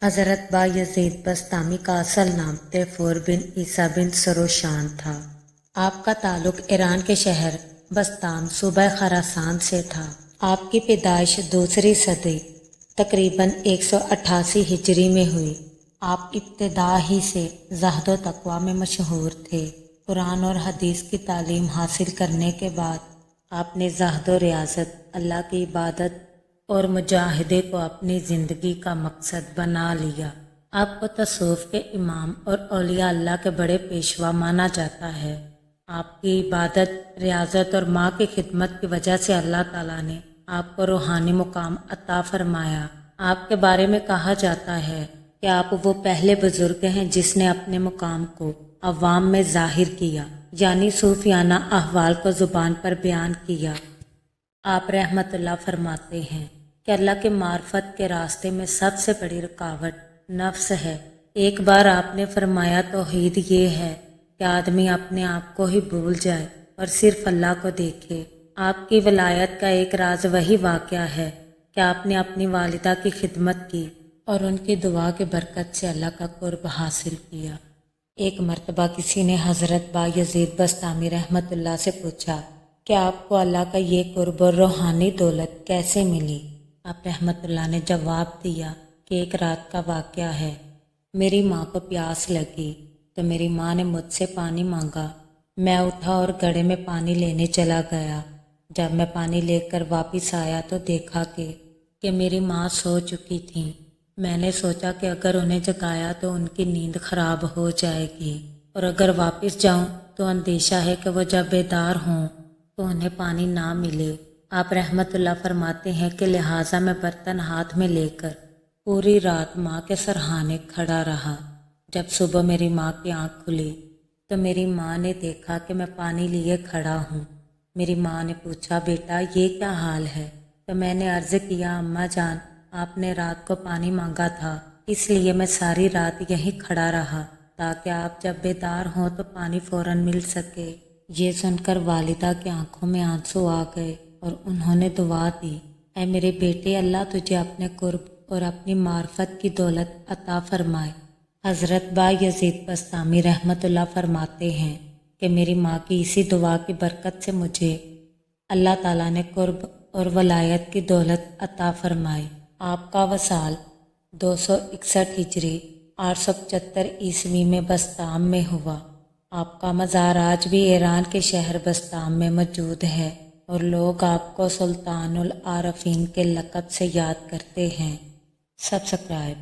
حضرت با یزید بسطامی کا اصل نام تیفور بن عیسیٰ بن سروشان تھا۔ آپ کا تعلق ایران کے شہر بسطام صوبہ خراسان سے تھا۔ آپ کی پیدائش دوسری صدی تقریباً 188 ہجری میں ہوئی۔ آپ ابتدا ہی سے زہد و تقویٰ میں مشہور تھے۔ قرآن اور حدیث کی تعلیم حاصل کرنے کے بعد آپ نے زہد و ریاضت، اللہ کی عبادت اور مجاہدے کو اپنی زندگی کا مقصد بنا لیا۔ آپ کو تصوف کے امام اور اولیاء اللہ کے بڑے پیشوا مانا جاتا ہے۔ آپ کی عبادت، ریاضت اور ماں کی خدمت کی وجہ سے اللہ تعالیٰ نے آپ کو روحانی مقام عطا فرمایا۔ آپ کے بارے میں کہا جاتا ہے کہ آپ وہ پہلے بزرگ ہیں جس نے اپنے مقام کو عوام میں ظاہر کیا، یعنی صوفیانہ احوال کو زبان پر بیان کیا۔ آپ رحمت اللہ فرماتے ہیں کہ اللہ کے معرفت کے راستے میں سب سے بڑی رکاوٹ نفس ہے۔ ایک بار آپ نے فرمایا توحید یہ ہے کہ آدمی اپنے آپ کو ہی بھول جائے اور صرف اللہ کو دیکھے۔ آپ کی ولایت کا ایک راز وہی واقعہ ہے کہ آپ نے اپنی والدہ کی خدمت کی اور ان کی دعا کی برکت سے اللہ کا قرب حاصل کیا۔ ایک مرتبہ کسی نے حضرت با یزید بسطامی رحمت اللہ سے پوچھا کہ آپ کو اللہ کا یہ قرب اور روحانی دولت کیسے ملی؟ آپ رحمت اللہ نے جواب دیا کہ ایک رات کا واقعہ ہے۔ میری ماں کو پیاس لگی تو میری ماں نے مجھ سے پانی مانگا۔ میں اٹھا اور گڑھے میں پانی لینے چلا گیا۔ جب میں پانی لے کر واپس آیا تو دیکھا کہ میری ماں سو چکی تھیں۔ میں نے سوچا کہ اگر انہیں جگایا تو ان کی نیند خراب ہو جائے گی، اور اگر واپس جاؤں تو اندیشہ ہے کہ وہ جب بیدار ہوں تو انہیں پانی نہ ملے۔ آپ رحمت اللہ فرماتے ہیں کہ لہٰذا میں برتن ہاتھ میں لے کر پوری رات ماں کے سرہانے کھڑا رہا۔ جب صبح میری ماں کی آنکھ کھلی تو میری ماں نے دیکھا کہ میں پانی لیے کھڑا ہوں۔ میری ماں نے پوچھا، بیٹا یہ کیا حال ہے؟ تو میں نے عرض کیا، اماں جان آپ نے رات کو پانی مانگا تھا، اس لیے میں ساری رات یہیں کھڑا رہا تاکہ آپ جب بیدار ہوں تو پانی فوراً مل سکے۔ یہ سن کر والدہ کی آنکھوں میں آنسو آ گئے اور انہوں نے دعا دی، اے میرے بیٹے، اللہ تجھے اپنے قرب اور اپنی معرفت کی دولت عطا فرمائے۔ حضرت با یزید بسطامی رحمت اللہ فرماتے ہیں کہ میری ماں کی اسی دعا کی برکت سے مجھے اللہ تعالیٰ نے قرب اور ولایت کی دولت عطا فرمائی۔ آپ کا وصال 261 ہجری 875 عیسوی میں بسطام میں ہوا۔ آپ کا مزار آج بھی ایران کے شہر بسطام میں موجود ہے اور لوگ آپ کو سلطان العارفین کے لقب سے یاد کرتے ہیں۔ سبسکرائب